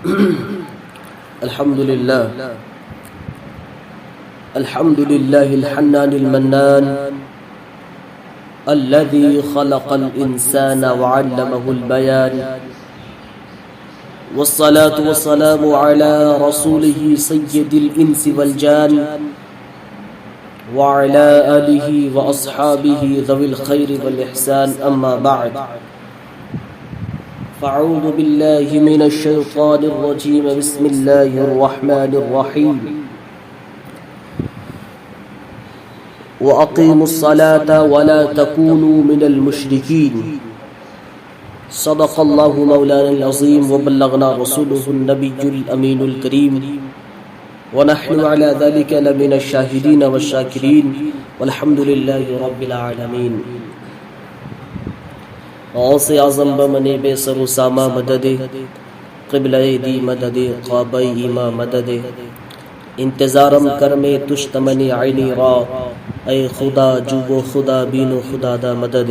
الحمد لله الحنان المنان الذي خلق الإنسان وعلمه البيان، والصلاة والسلام على رسوله سيد الإنس والجان وعلى آله وأصحابه ذوي الخير والإحسان. أما بعد، فأعوذ بالله من الشيطان الرجيم. بسم الله الرحمن الرحيم. وأقيموا الصلاة ولا تكونوا من المشركين. صدق الله مولانا العظيم وبلغنا رسوله النبي الأمين الكريم، ونحن على ذلك لمن الشاهدين والشاكرين، والحمد لله رب العالمين. غوث اعظم بمن بے سر و سامہ مدد، قبلہ دی مدد، قابہ ایما مدد، انتظارم کرمے تشتمنی عینی را، اے خدا جو و خدا بین و خدا دا مدد.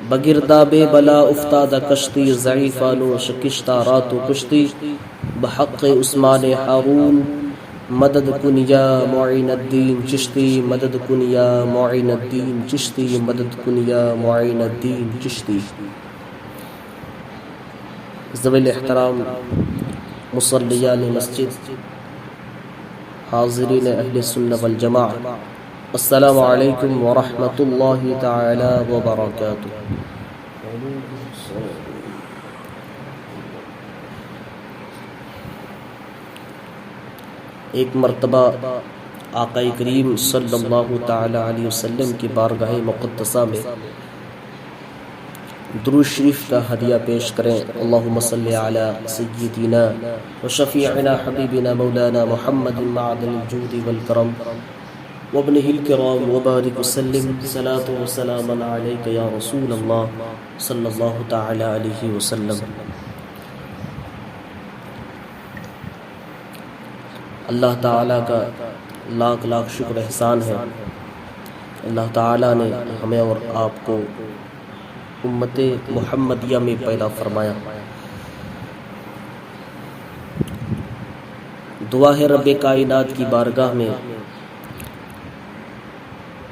بگردہ بے بلا افتادہ کشتی، ضعیفانو شکشتہ رات و کشتی، بحق عثمان ہارون مدد کن یا معین الدین چشتی، مدد کن یا معین الدین چشتی، مدد کن یا معین الدین چشتی. ذوی الاحترام مصلیان مسجد، حاضرین اہل سنت والجماعہ، السلام علیکم ورحمۃ اللہ تعالی وبرکاتہ. ایک مرتبہ آقا کریم صلی اللہ تعالی علیہ وسلم کی بارگاہ مقدسہ میں درود شریف کا ہدیہ پیش کریں. اللہم صلی علی سیدنا وشفیعنا حبیبنا مولانا محمد معدن الجود والکرم وابنہ الکرام وبارک وسلم. صلاۃ وسلام علیک یا رسول اللہ صلی اللہ تعالی علیہ وسلم. اللہ تعالیٰ کا لاکھ لاکھ شکر احسان ہے. اللہ تعالیٰ نے ہمیں اور آپ کو امت محمدیہ میں پیدا فرمایا. دعا ہے رب کائنات کی بارگاہ میں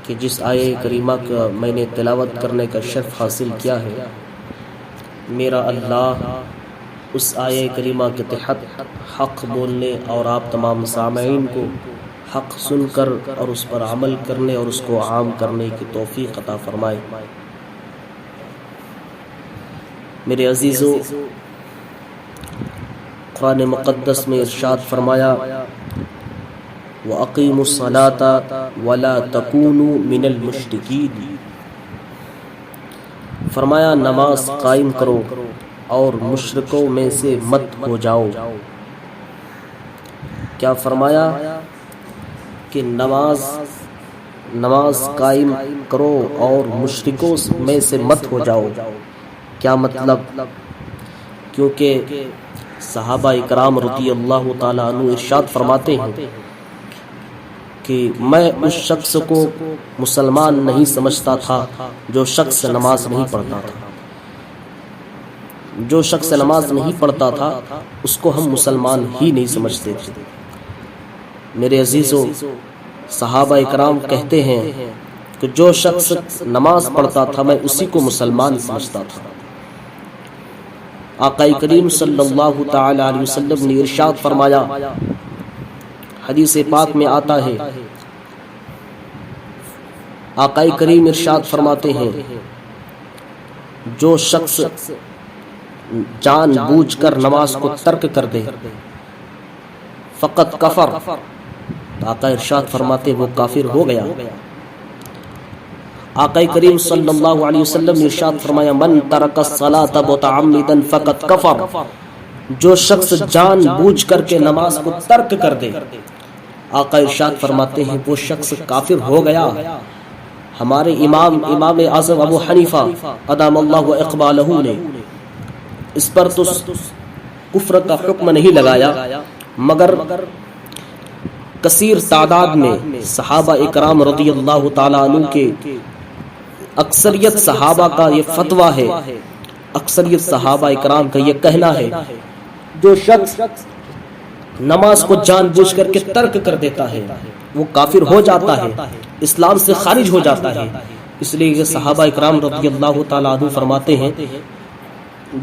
کہ جس آیے کریمہ کا میں نے تلاوت کرنے کا شرف حاصل کیا ہے، میرا اللہ اس آیے کریمہ کے تحت حق بولنے اور آپ تمام سامعین کو حق سن کر اور اس پر عمل کرنے اور اس کو عام کرنے کی توفیق عطا فرمائے. میرے عزیزو، قرآن مقدس میں ارشاد فرمایا وَأَقِيمُوا الصَّلَاةَ وَلَا تَكُونُوا مِنَ الْمُشْرِكِينَ. فرمایا نماز قائم کرو اور مشرکوں میں سے مت ہو جاؤ. کیا فرمایا کہ نماز قائم کرو اور مشرکوں میں سے مت ہو جاؤ. کیا مطلب؟ کیونکہ صحابہ اکرام رضی اللہ تعالیٰ عنہ ارشاد فرماتے ہیں کہ میں اس شخص کو مسلمان نہیں سمجھتا تھا جو شخص نماز نہیں پڑھتا تھا. جو شخص نماز نہیں پڑھتا تھا اس کو ہم مسلمان ہی نہیں سمجھتے تھے. میرے عزیزو، صحابہ اکرام کہتے ہیں کہ جو شخص نماز پڑھتا تھا میں اسی کو مسلمان سمجھتا تھا. آقا کریم صلی اللہ تعالی علیہ وسلم نے ارشاد فرمایا، حدیث پاک میں آتا ہے، آقا کریم ارشاد فرماتے ہیں جو شخص جان بوجھ کر نماز کو ترک کر دے فقط کفر، آقا ارشاد فرماتے وہ کافر ہو گیا. آقا کریم صلی اللہ علیہ وسلم نے ارشاد فرمایا من ترک الصلاۃ متعمدا فقط کفر. جو شخص جان بوجھ کر کے نماز کو ترک کر دے، آقا ارشاد فرماتے ہیں وہ شخص کافر ہو گیا. ہمارے امام اعظم ابو حنیفہ ادام اللہ اقبالہ نے اس پر تو کفر کا حکم نہیں لگایا، مگر کثیر تعداد میں صحابہ اکرام رضی اللہ تعالیٰ عنہ کے اکثریت صحابہ کا یہ فتویٰ ہے، اکثریت صحابہ اکرام کا یہ کہنا ہے جو شخص نماز کو جان بوجھ کر کے ترک کر دیتا ہے وہ کافر ہو جاتا ہے، اسلام سے خارج ہو جاتا ہے۔ اس لیے یہ صحابہ اکرام رضی اللہ تعالیٰ عنہ فرماتے ہیں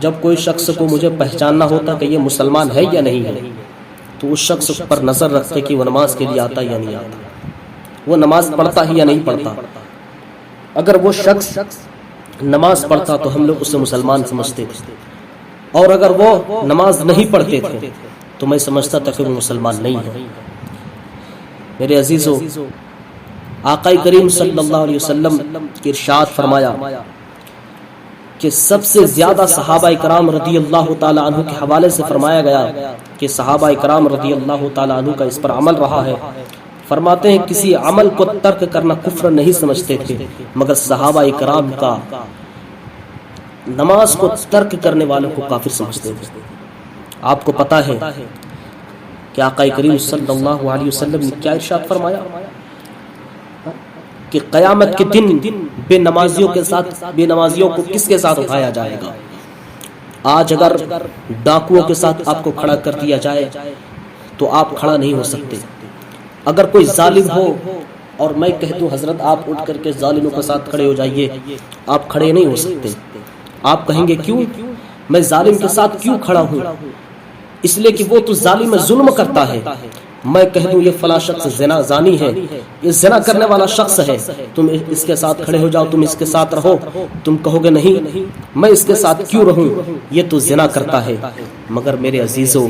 جب کوئی شخص کو مجھے پہچاننا ہوتا کہ یہ مسلمان ہے یا نہیں ہے تو اس شخص پر نظر رکھتے کہ وہ نماز کے لیے آتا یا نہیں آتا، وہ نماز پڑھتا ہے یا نہیں پڑھتا۔ اگر وہ شخص نماز پڑھتا تو ہم لوگ اسے مسلمان سمجھتے تھے، اور اگر وہ نماز نہیں پڑھتے تھے تو میں سمجھتا تھا کہ وہ مسلمان نہیں ہے۔ میرے عزیزو، آقا کریم صلی اللہ علیہ وسلم کی ارشاد فرمایا کہ سب سے زیادہ صحابہ کرام رضی اللہ تعالیٰ عنہ کے حوالے سے فرمایا گیا کہ صحابہ کرام رضی اللہ تعالیٰ عنہ کا اس پر عمل رہا ہے۔ فرماتے ہیں کسی عمل کو ترک کرنا کفر نہیں سمجھتے تھے، مگر صحابہ کرام کا نماز کو ترک کرنے والوں کو کافر سمجھتے تھے۔ آپ کو پتہ ہے کہ آقا کریم صلی اللہ علیہ وسلم نے کیا ارشاد فرمایا کہ قیامت کے دن بے نمازیوں کو کس کے ساتھ اٹھایا جائے گا؟ آج اگر ڈاکوؤں کے ساتھ آپ کو کھڑا کر دیا جائے تو آپ کھڑا نہیں ہو سکتے۔ اگر کوئی ظالم ہو اور میں کہہ دوں حضرت آپ اٹھ کر کے ظالموں کے ساتھ کھڑے ہو جائیے، آپ کھڑے نہیں ہو سکتے۔ آپ کہیں گے کیوں؟ میں ظالم کے ساتھ کیوں کھڑا ہوں؟ اس لیے کہ وہ تو ظالم میں ظلم کرتا ہے۔ میں کہہ دوں یہ فلاں شخص زانی ہے، یہ زنا کرنے والا شخص ہے، تم اس کے ساتھ کھڑے ہو جاؤ، تم اس کے ساتھ رہو، تم کہو گے نہیں میں اس کے ساتھ کیوں رہوں، یہ تو زنا کرتا ہے۔ مگر میرے عزیزو،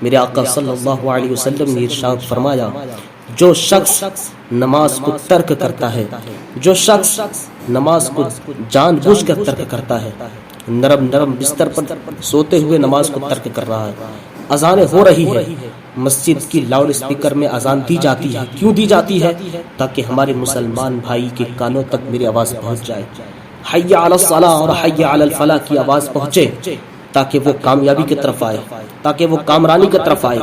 میرے آقا صلی اللہ علیہ وسلم نے ارشاد فرمایا جو شخص نماز کو ترک کرتا ہے، جو شخص نماز کو جان بوجھ کر ترک کرتا ہے، نرم بستر پر سوتے ہوئے نماز کو ترک کر رہا ہے، اذانیں ہو رہی ہے، مسجد کی لاؤڈ اسپیکر میں اذان دی جاتی ہے، کیوں دی جاتی ہے؟ تاکہ ہمارے مسلمان بھائی کے کانوں تک میری آواز پہنچ جائے، حی علی الصلاۃ اور حی علی الفلاح کی آواز پہنچے، تاکہ وہ کامیابی کی طرف آئے، تاکہ وہ کامرانی کی طرف آئے،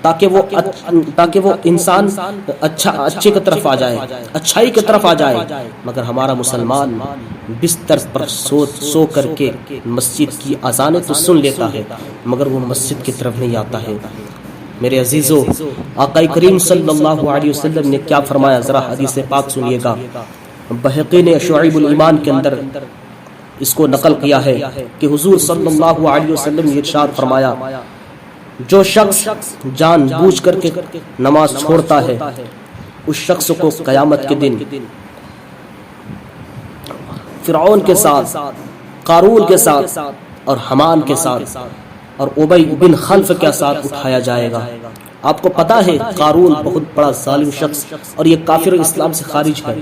تاکہ وہ انسان اچھے کی طرف آ جائے، اچھائی کی طرف آ جائے۔ مگر ہمارا مسلمان بستر پر سو کر کے مسجد کی اذانیں تو سن لیتا ہے مگر وہ مسجد کی طرف نہیں آتا ہے۔ میرے عزیزو، آقا کریم صلی اللہ علیہ وسلم نے کیا فرمایا، ذرا حدیث پاک سنیے گا۔ بہقی نے شعیب الایمان کے اندر اس کو نقل کیا ہے کہ حضور صلی اللہ علیہ وسلم نے ارشاد فرمایا جو شخص جان بوجھ کر کے نماز چھوڑتا ہے اس شخص کو قیامت کے دن فرعون کے ساتھ، قارون کے ساتھ اور حمان کے ساتھ اور ابی بن خلف کے ساتھ اٹھایا جائے گا۔ آپ کو پتا ہے قارون بہت بڑا ظالم شخص اور یہ کافر اسلام سے خارج ہے،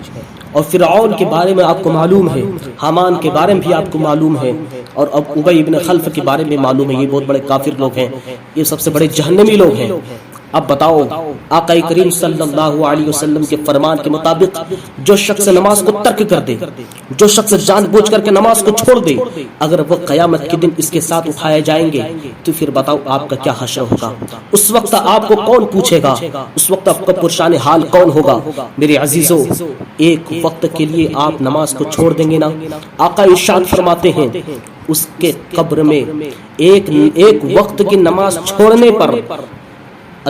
اور فرعون کے بارے میں آپ کو معلوم ہے، حمان کے بارے میں بھی آپ کو معلوم ہے، اور اب ابی بن خلف کے بارے میں معلوم ہے، یہ بہت بڑے کافر لوگ ہیں، یہ سب سے بڑے جہنمی لوگ ہیں۔ اب بتاؤ، آقا کریم صلی اللہ علیہ وسلم کے فرمان کے مطابق جو شخص نماز کو ترک کر دے، جو شخص جان بوجھ کر کے نماز کو چھوڑ دے، اگر وہ قیامت کے دن اس کے ساتھ اٹھائے جائیں گے تو پھر بتاؤ آپ کا کیا حشر ہوگا؟ اس وقت آپ کو کون پوچھے گا؟ اس وقت آپ کا پرشان حال کون ہوگا؟ میرے عزیزو، ایک وقت کے لیے آپ نماز کو چھوڑ دیں گے نا، آقا ارشاد فرماتے ہیں اس کے قبر میں ایک وقت کی نماز چھوڑنے پر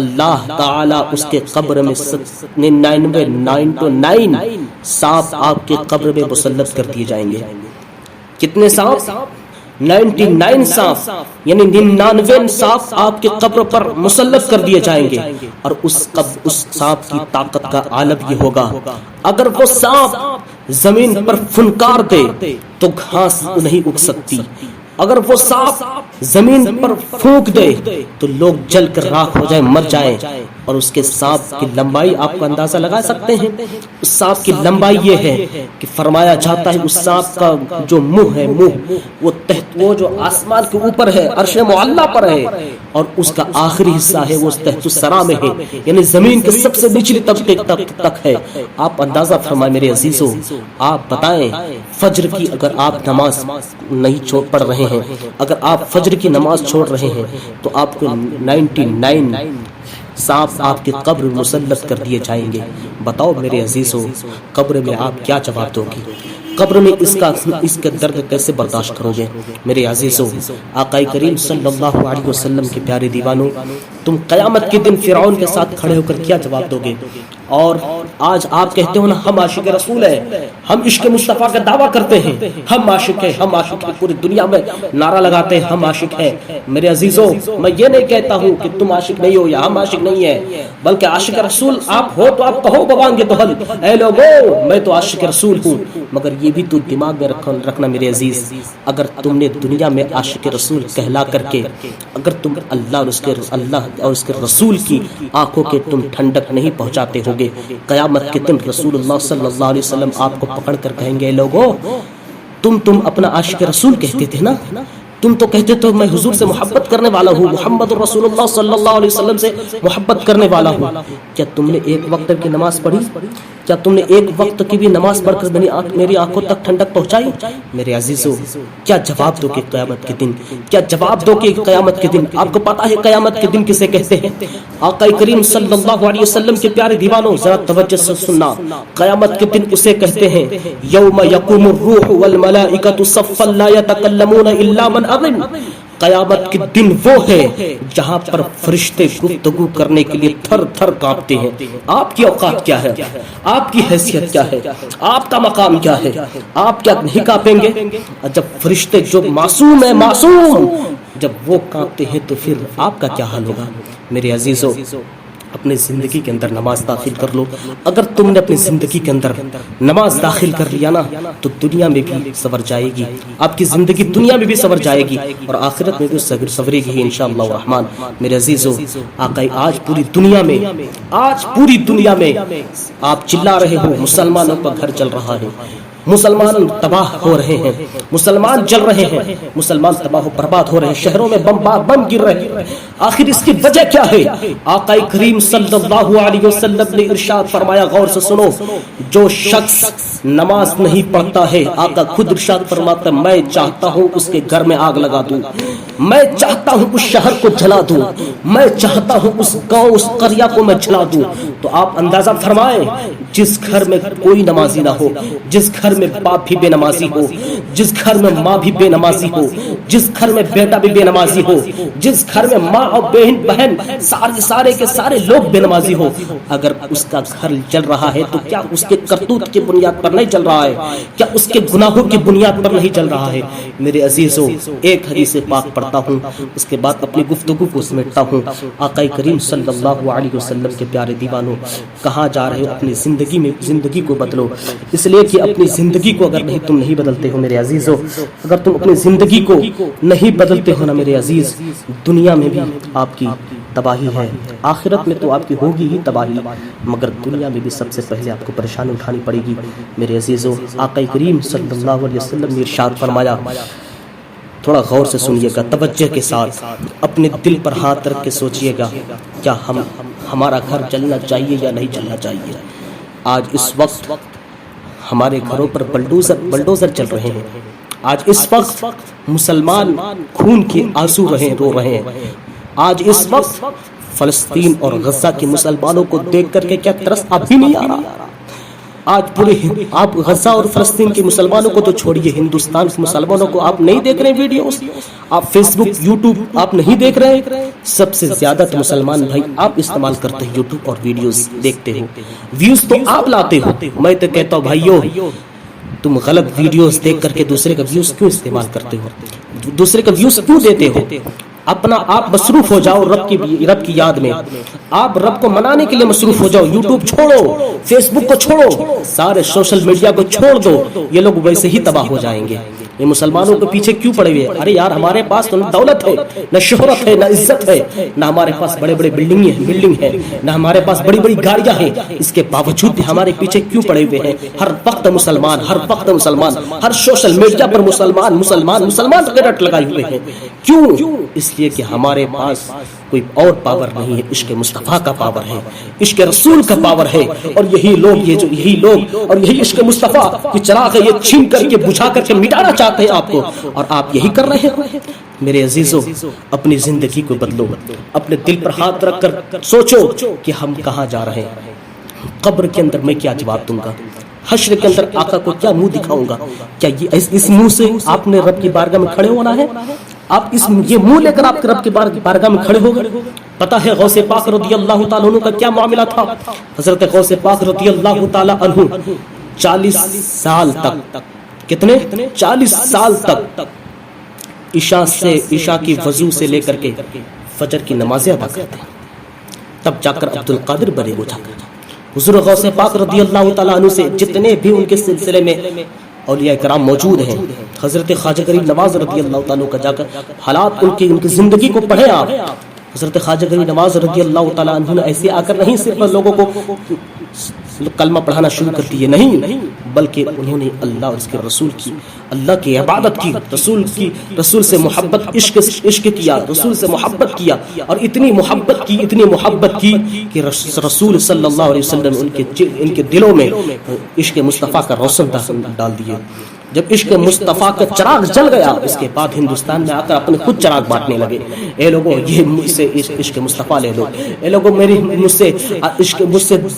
اللہ تعالیٰ اس کے قبر میں 99 سانپ آپ کے قبر میں مسلط کر دیے جائیں گے۔ کتنے سانپ؟ 99 سانپ، یعنی 99 سانپ آپ کے قبر پر مسلط کر دیے جائیں گے، اور اس سانپ کی طاقت کا عالم یہ ہوگا اگر وہ سانپ زمین پر فنکار دے تو گھاس نہیں اگ سکتی، اگر وہ سانپ زمین پر پھونک دے تو لوگ جل کر راکھ ہو جائیں، مر جائیں۔ اور اس کے سانپ کی لمبائی آپ کو اندازہ لگا سکتے ہیں؟ اس سانپ کی لمبائی یہ ہے کہ فرمایا جاتا ہے اس سانپ کا جو منہ ہے، وہ جو آسمان کے اوپر ہے، عرش معلیٰ پر ہے، اور اس کا آخری حصہ ہے وہ تحت الثری میں ہے، یعنی زمین کے سب سے نچلی طبقے تک ہے۔ آپ اندازہ فرمائیں میرے عزیزو، آپ بتائیں فجر کی اگر آپ نماز نہیں پڑھ رہے ہیں، اگر آپ فجر کی نماز چھوڑ رہے ہیں تو آپ کو 99 سانپ آپ کی قبر مسلط کر دیے جائیں گے۔ بتاؤ میرے عزیزو، قبر میں آپ کیا جواب دو گی؟ قبر میں اس کا درد کیسے برداشت کرو گے؟ میرے عزیزو، آقا کریم صلی اللہ علیہ وسلم کے پیارے دیوانوں، تم قیامت کے دن فرعون کے ساتھ کھڑے ہو کر کیا جواب دو گے؟ اور آج آپ کہتے ہو نا ہم عاشق رسول ہیں، ہم عشق مصطفیٰ کا دعویٰ کرتے ہیں، ہم عاشق ہیں، ہم عاشق ہیں، پوری دنیا میں نعرہ لگاتے ہیں ہم عاشق ہیں۔ میرے عزیزو، میں یہ نہیں کہتا ہوں کہ تم عاشق نہیں ہو یا ہم عاشق نہیں ہیں، بلکہ عاشق رسول آپ ہو تو آپ کہو بوانگے دہل، اے لوگو میں تو عاشق رسول ہوں، مگر یہ بھی تو دماغ میں رکھنا میرے عزیز، اگر تم نے دنیا میں عاشق رسول کہلا کر کے اگر تم اللہ اور اس کے رسول کی آنکھوں کے تم ٹھنڈک نہیں پہنچاتے ہوگے، قیامت کے دن رسول اللہ صلی اللہ علیہ وسلم آپ کو پکڑ کر کہیں گے لوگو تم اپنا عاشق رسول کہتے تھے نا، تم تو کہتے تو میں حضور سے محبت کرنے والا ہوں، محمد رسول اللہ صلی اللہ علیہ وسلم سے محبت کرنے والا ہوں، کیا تم نے ایک وقت کی نماز پڑھی؟ کیا تم نے ایک وقت کی بھی نماز پڑھ کر میری آنکھوں تک ٹھنڈک پہنچائی؟ میرے عزیزو، کیا جواب دو کہ قیامت کے دن، کیا جواب دو کہ قیامت کے دن، آپ کو پتا ہے قیامت کے دن کسے کہتے ہیں؟ آقا کریم صلی اللہ علیہ وسلم کے پیارے دیوانوں ذرا توجہ سے سننا، قیامت کے دن اسے کہتے ہیں یوم یقوم الروح والملائکۃ صفا لا یتکلمون الا من اذن، قیامت کے دن وہ ہے جہاں پر فرشتے گفتگو کرنے کے لیے تھر تھر کانپتے ہیں۔ آپ کی اوقات کیا ہے؟ آپ کی حیثیت کیا ہے؟ آپ کا مقام کیا ہے؟ آپ کیا نہیں کانپیں گے؟ جب فرشتے جو معصوم ہیں، معصوم جب وہ کانپتے ہیں تو پھر آپ کا کیا حال ہوگا؟ میرے عزیزو، اپنے زندگی کے اندر نماز داخل کر لو، اگر تم نے اپنی زندگی کے اندر نماز داخل کر لیا نا تو دنیا میں بھی سنور جائے گی، آپ کی زندگی دنیا میں بھی سنور جائے گی اور آخرت میں بھی سنورے گی انشاءاللہ الرحمن۔ میرے عزیزو، آقا آج پوری دنیا میں آپ چلا رہے ہو، مسلمانوں کا گھر چل رہا ہے، مسلمان تباہ ہو رہے ہیں، مسلمان جل رہے ہیں، مسلمان تباہ و برباد ہو رہے ہیں، شہروں میں بم گر رہے ہیں، آخر اس کی وجہ کیا ہے؟ آقا کریم صلی اللہ علیہ وسلم نے ارشاد فرمایا، غور سے سنو، جو شخص نماز نہیں پڑھتا ہے، آقا خود ارشاد فرماتا ہے میں چاہتا ہوں اس کے گھر میں آگ لگا دوں، میں چاہتا ہوں اس شہر کو جلا دوں، میں چاہتا ہوں اس گاؤں اس قریہ کو میں جلا دوں۔ تو آپ اندازہ فرمائیں، جس گھر میں کوئی نمازی نہ ہو، جس گھر میں باپ بھی بے نمازی ہو، جس گھر میں ماں بھی بے نمازی ہو، جس گھر میں بیٹا بھی بے نمازی ہو، جس گھر میں ماں اور بہن سارے کے سارے لوگ بے نمازی ہو، اگر اس کا گھر چل رہا ہے تو کیا اس کے کرتوت کی بنیاد پر نہیں چل رہا ہے؟ کیا اس کے گناہوں کی بنیاد پر نہیں چل رہا ہے؟ میرے عزیزو، ایک حدیث پاک پڑھتا ہوں، اس کے بعد اپنی گفتگو کو سمیٹتا ہوں۔ آقا کریم صلی اللہ علیہ وسلم کے پیارے دیوانوں، کہاں جا رہے ہو؟ اپنی زندگی کو بدلو، اس لیے کہ اپنی زندگی کو اگر تم نہیں بدلتے ہو میرے عزیزو، اگر تم اپنی زندگی کو نہیں بدلتے ہو نا میرے عزیز، دنیا میں بھی آپ کی تباہی ہے، آخرت میں تو آپ کی ہوگی ہی تباہی، مگر دنیا میں بھی سب سے پہلے آپ کو پریشانی اٹھانی پڑے گی میرے عزیزو۔ آقا کریم صلی اللہ علیہ وسلم نے ارشاد فرمایا، تھوڑا غور سے سنیے گا، توجہ کے ساتھ اپنے دل پر ہاتھ رکھ کے سوچئے گا، کیا ہمارا گھر چلنا چاہیے یا نہیں چلنا چاہیے؟ آج اس وقت ہمارے گھروں پر بلڈوزر چل رہے ہیں، آج اس وقت مسلمان خون کے آنسو رو رہے ہیں، آج اس وقت فلسطین اور غزہ کے مسلمانوں کو دیکھ کر کے کیا ترس اب بھی نہیں آ رہا؟ آج پورے آپ غزہ اور فلسطین کے مسلمانوں کو تو چھوڑیے، ہندوستان کے مسلمانوں کو آپ نہیں دیکھ رہے ویڈیوز، آپ فیس بک یوٹیوب آپ نہیں دیکھ رہے؟ سب سے زیادہ تو مسلمان بھائی آپ استعمال کرتے ہیں یوٹیوب اور ویڈیوز دیکھتے ہو، ویوز تو آپ لاتے ہو، میں تو کہتا ہوں بھائیو تم غلط ویڈیوز دیکھ کر کے دوسرے کا ویوز کیوں استعمال کرتے ہو؟ دوسرے کا ویوز کیوں دیتے ہو؟ اپنا آپ مصروف ہو جاؤ رب کی یاد میں، آپ رب کو منانے کے لیے مصروف ہو جاؤ، یوٹیوب چھوڑو، فیس بک کو چھوڑو، سارے سوشل میڈیا کو چھوڑ دو، یہ لوگ ویسے ہی تباہ ہو جائیں گے۔ یہ مسلمانوں کے پیچھے کیوں پڑے ہوئے؟ ارے یار ہمارے پاس تو نہ دولت ہے، نہ شہرت ہے، نہ عزت ہے، نہ ہمارے پاس بڑے بڑے بلڈنگ ہے، نہ ہمارے پاس بڑی بڑی گاڑیاں ہیں، اس کے باوجود بھی ہمارے پیچھے کیوں پڑے ہوئے ہیں؟ ہر وقت مسلمان، ہر سوشل میڈیا پر مسلمان رٹ لگائے ہوئے ہیں، کیوں؟ اس لیے کہ ہمارے پاس کوئی اور پاور نہیں ہے، عشق مصطفیٰ کا پاور ہے، عشق رسول کا پاور ہے، اور یہی لوگ اور یہی عشق مصطفیٰ کی چراغ ہے، یہ چھین کر کے بجھا کر کے مٹانا چاہتے ہیں آپ کو، اور آپ یہی کر رہے ہیں۔ میرے عزیزو، اپنی زندگی کو بدلو، اپنے دل پر ہاتھ رکھ کر سوچو کہ ہم کہاں جا رہے ہیں، قبر کے اندر میں کیا جواب دوں گا، حشر کے اندر آقا کو کیا منہ دکھاؤں گا؟ کیا یہ اس منہ سے آپ نے رب کی بارگاہ میں کھڑے ہونا ہے؟ آپ یہ منہ لے کر آپ کے رب کی بارگاہ میں کھڑے ہو گئے؟ پتہ ہے غوث پاک رضی اللہ تعالیٰ عنہ کا کیا معاملہ تھا؟ حضرت غوث پاک رضی اللہ تعالیٰ عنہ 40 سال تک، کتنے؟ 40 سال تک عشاء کی وضو سے لے کر کے فجر کی نمازیں ادا کرتے ہیں، تب جا کر عبد القادر بنے ہو جاتے ہیں۔ حضور غوث پاک رضی اللہ تعالیٰ عنہ سے جتنے بھی ان کے سلسلے میں اولیاء کرام موجود ہیں، حضرت خواجہ غریب نواز رضی اللہ تعالیٰ کا جا کر حالات ان کی زندگی کو پڑھیں آپ۔ حضرت خواجہ غریب نواز رضی اللہ تعالیٰ عنہ نے ایسے آ کر نہیں صرف لوگوں کو کلمہ پڑھانا شروع کر دیے، نہیں، بلکہ انہوں نے اللہ اور اس کے رسول کی، اللہ کی عبادت کی، رسول سے محبت، عشق کیا، رسول سے محبت کیا، اور اتنی محبت کی کہ رسول صلی اللہ علیہ وسلم ان کے دلوں میں عشق مصطفیٰ کا روشن ڈال دیے۔ جب عشق مصطفیٰ کا چراغ جل گیا، اس کے بعد ہندوستان میں آ کر اپنے خود چراغ بانٹنے لگے۔ اے لوگوں، یہ مجھ سے عشق مصطفیٰ لے لو، اے لوگوں مجھ سے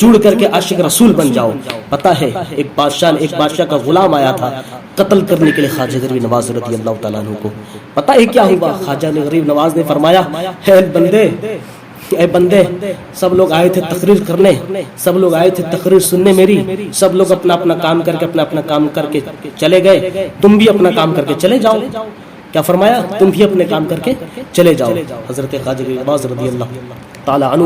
جڑ کر کے عاشق رسول بن جاؤ۔ پتہ ہے ایک بادشاہ کا غلام آیا تھا قتل کرنے کے لیے خواجہ غریب نواز رضی اللہ تعالیٰ عنہ کو۔ پتہ ہے کیا ہوا؟ خواجہ غریب نواز نے فرمایا، اے بندے، سب لوگ آئے تھے تقریر کرنے، سب لوگ آئے تھے تقریر سننے میری، سب لوگ اپنا کام کر کے چلے گئے، تم بھی اپنا کام کر کے چلے جاؤ۔ کیا فرمایا؟ تم بھی اپنے کام کر کے چلے جاؤ۔ حضرت خواجہ غریب نواز رضی اللہ تعالیٰ عنہ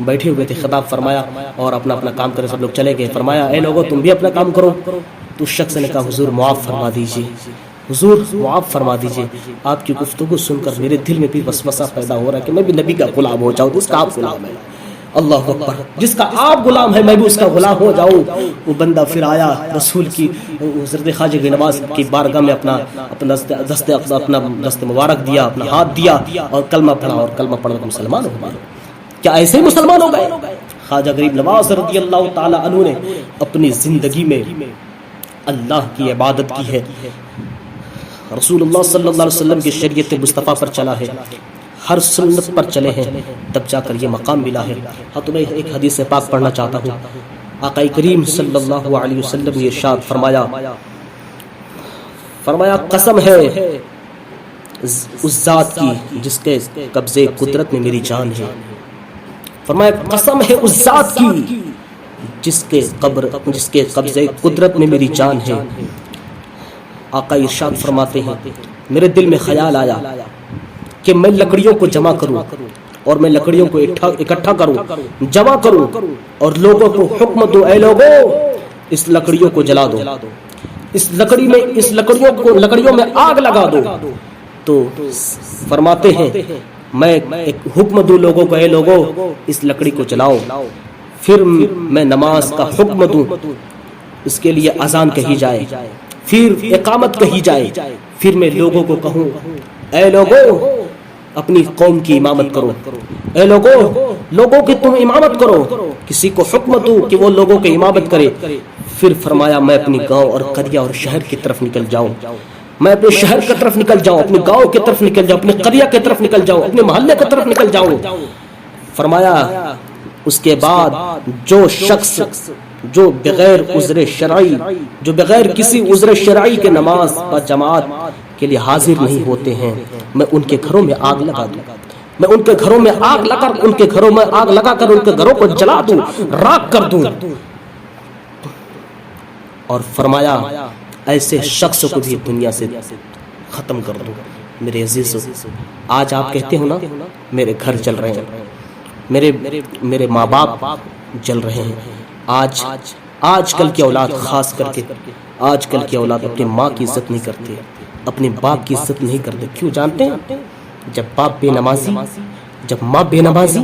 بیٹھے ہوئے تھے، خطاب فرمایا اور اپنا کام کرے، سب لوگ چلے گئے۔ فرمایا، اے لوگوں، تم بھی اپنا کام کرو۔ تو اس شخص نے کہا، حضور معاف فرما دیجیے، حضور معاف فرما دیجیے، آپ کی گفتگو سن کر میرے دل میں بھی وسوسہ پیدا ہو رہا ہے کہ میں بھی نبی کا غلام ہو جاؤں، جس کا آپ غلام ہے۔ اللہ اکبر، جس کا آپ غلام ہے میں بھی اس کا غلام ہو جاؤں۔ وہ بندہ پھر آیا رسول کی حضرت خواجہ غریب نواز کی بارگاہ میں اپنا دست مبارک دیا، اپنا ہاتھ دیا اور کلمہ پڑھا، اور کلمہ پڑھ کر مسلمان ہو گئے۔ کیا ایسے مسلمان ہو گئے؟ خواجہ غریب نواز رضی اللہ تعالی عنہ نے اپنی زندگی میں اللہ کی عبادت کی ہے، رسول اللہ صلی اللہ علیہ وسلم کی شریعت مصطفیٰ پر چلا ہے، ہر سنت پر چلے ہیں، تب جا کر یہ مقام ملا ہے۔ ہاں، تمہیں ایک حدیث پاک پڑھنا چاہتا ہوں۔ آقا کریم صلی اللہ علیہ وسلم نے ارشاد فرمایا قسم ہے اس ذات کی جس کے قبضے قدرت میں میری جان ہے۔ فرمایا قسم ہے اس ذات کی جس کے قبضے قدرت میں میری جان ہے۔ آقا ارشاد فرماتے ہیں، میرے دل میں خیال آیا کہ میں لکڑیوں کو جمع کروں، اور میں لکڑیوں کو اکٹھا کروں، جمع کروں، اور لوگوں کو حکم دوں، اے لوگوں اس لکڑیوں کو جلا دو، اس لکڑیوں میں آگ لگا دو۔ تو فرماتے ہیں میں ایک حکم دوں لوگوں کو، اے لوگوں اس لکڑی کو جلاؤ، پھر میں نماز کا حکم دوں، اس کے لیے اذان کہی جائے، پھر اقامت کہی جائے، پھر میں لوگوں کو کہوں اے لوگوں اپنی قوم کی امامت کرو، اے لوگوں کی تم امامت کرو، کسی کو حکم دو کہ وہ لوگوں کی امامت کرے۔ پھر فرمایا میں اپنی گاؤں اور قریہ اور شہر کی طرف نکل جاؤں، میں اپنے شہر کی طرف نکل جاؤں، اپنے گاؤں کی طرف نکل جاؤں، اپنے قریہ کی طرف نکل جاؤں، اپنے محلے کی طرف نکل جاؤں۔ فرمایا اس کے بعد جو شخص جو بغیر کسی عذر شرعی کے نماز با جماعت کے لیے حاضر نہیں ہوتے ہیں، میں ان کے گھروں میں آگ لگا دوں، میں ان کے گھروں میں آگ لگا کر ان کے گھروں کو جلا دوں، راکھ کر دوں۔ اور فرمایا ایسے شخص کو بھی دنیا سے ختم کر دوں۔ میرے عزیزو، آج آپ کہتے ہو نا میرے گھر جل رہے ہیں، میرے ماں باپ جل رہے ہیں۔ آج کل کی اولاد، خاص کر کے آج کل کی اولاد اپنی ماں کی عزت نہیں کرتے، اپنے باپ کی عزت نہیں کرتے۔ کیوں جانتے ہیں؟ جب باپ بے نمازی، جب ماں بے نمازی،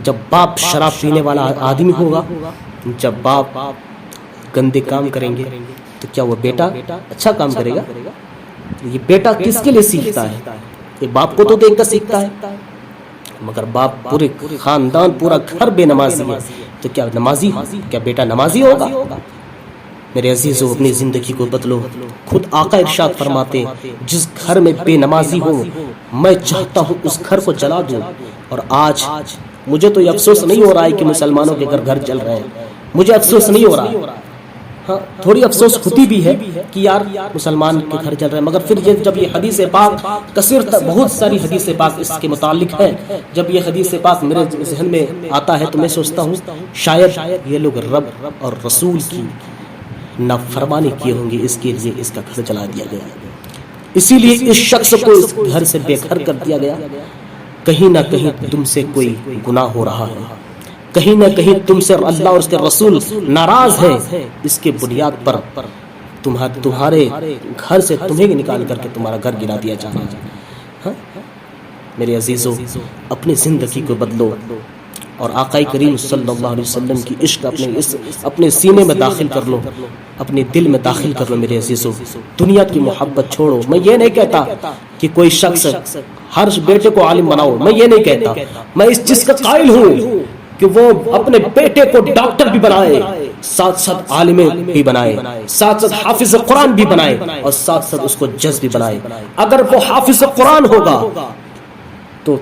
جب باپ شراب پینے والا آدمی ہوگا، جب باپ گندے کام کریں گے تو کیا وہ بیٹا اچھا کام کرے گا؟ یہ بیٹا کس کے لیے سیکھتا ہے؟ یہ باپ کو تو دیکھ کر سیکھتا ہے، مگر باپ پورے خاندان، پورا گھر بے نمازی ہے تو کیا بیٹا نمازی ہوگا؟ میرے عزیزو، اپنی زندگی کو بدلو۔ خود آقا ارشاد فرماتے جس گھر میں بے نمازی ہو میں چاہتا ہوں اس گھر کو جلا دوں۔ اور آج مجھے تو یہ افسوس نہیں ہو رہا ہے کہ مسلمانوں کے گھر جل رہے ہیں، مجھے افسوس نہیں ہو رہا، ہاں تھوڑی افسوس ہوتی بھی ہے کہ یار مسلمان کے گھر چل رہے ہیں، مگر پھر جب یہ حدیث پاک کثیر بہت ساری حدیث پاک اس کے متعلق ہے، جب یہ حدیث پاک میرے ذہن میں آتا ہے تو میں سوچتا ہوں شاید یہ لوگ رب اور رسول کی نافرمانی کیے ہوں گے، اس کے لیے اس کا گھر جلا دیا گیا، اسی لیے اس شخص کو اس گھر سے بے گھر کر دیا گیا۔ کہیں نہ کہیں تم سے کوئی گناہ ہو رہا ہے، کہیں نہ کہیں تم سے اللہ اور اس کے رسول ناراض ہے، اس کے بنیاد پر تمہارے گھر سے تمہیں نکال کر کے تمہارا گھر گرا دیا جا رہا ہے۔ ہاں میرے عزیزو، اپنی زندگی کو بدلو اور آقا کریم صلی اللہ علیہ وسلم کی عشق اپنے سینے میں داخل کر لو، اپنے دل میں داخل کر لو میرے عزیزو۔ دنیا کی محبت چھوڑو۔ میں یہ نہیں کہتا کہ کوئی شخص ہر بیٹے کو عالم بناؤ، میں یہ نہیں کہتا، میں اس چیز کا قائل ہوں کہ وہ اپنے بیٹے کو ڈاکٹر بھی بنائے، ساتھ ساتھ عالم بھی بنائے، ساتھ ساتھ حافظ قرآن بھی بنائے، اور ساتھ ساتھ اس کو جج بھی بنائے۔ اگر وہ حافظ قرآن ہوگا تو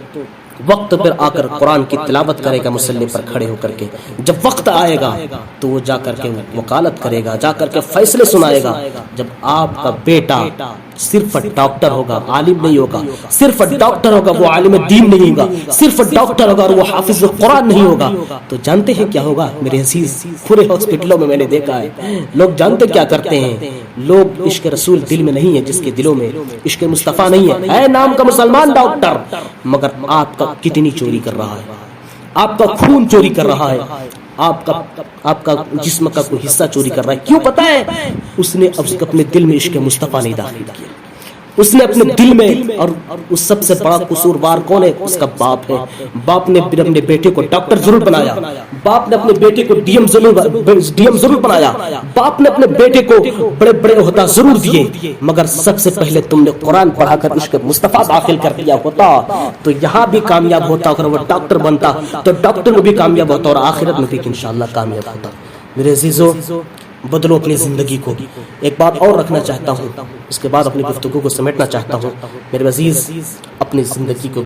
وقت پر آ کر قرآن کی تلاوت کرے گا مصلی پر کھڑے ہو کر کے، جب وقت آئے گا تو وہ جا کر کے وکالت کرے گا، جا کر کے فیصلے سنائے گا۔ جب آپ کا بیٹا صرف ڈاکٹر ہوگا، عالم نہیں ہوگا، صرف ڈاکٹر ہوگا وہ عالم دین نہیں ہوگا، صرف ڈاکٹر ہوگا اور وہ حافظ قرآن نہیں ہوگا، تو جانتے ہیں کیا ہوگا میرے عزیز؟ پورے ہاسپٹلوں میں نے دیکھا ہے، لوگ جانتے کیا کرتے ہیں؟ لوگ عشق رسول دل میں نہیں ہے، جس کے دلوں میں عشق مصطفیٰ نہیں ہے، اے نام کا مسلمان ڈاکٹر، مگر آپ کا کتنی چوری کر رہا ہے، آپ کا خون چوری کر رہا ہے، آپ کا جسم کا کوئی حصہ چوری کر رہا ہے۔ کیوں پتہ ہے؟ اس نے اپنے دل میں عشق مصطفیٰ نہیں داخل کیا، اس نے اپنے دل میں، اور اس سب سے بڑا قصوروار کون ہے؟ اس کا باپ ہے۔ باپ نے اپنے بیٹے کو ڈاکٹر ضرور بنایا، باپ نے اپنے بیٹے کو ڈی ایم ضرور بنایا، باپ نے اپنے بیٹے کو بڑے بڑے عہدہ ضرور دیے، مگر سب سے پہلے تم نے قرآن پڑھا کر عشق مصطفیٰ داخل کر دیا ہوتا تو یہاں بھی کامیاب ہوتا، اگر وہ ڈاکٹر بنتا تو ڈاکٹر میں بھی کامیاب ہوتا اور آخرت میں بھی انشاءاللہ کامیاب ہوتا۔ میرے عزیزو، بدلو اپنی زندگی کو۔ ایک بات اور رکھنا چاہتا ہوں، اس کے بعد اپنی گفتگو کو سمیٹنا چاہتا ہوں۔ میرے عزیز، اپنی زندگی کو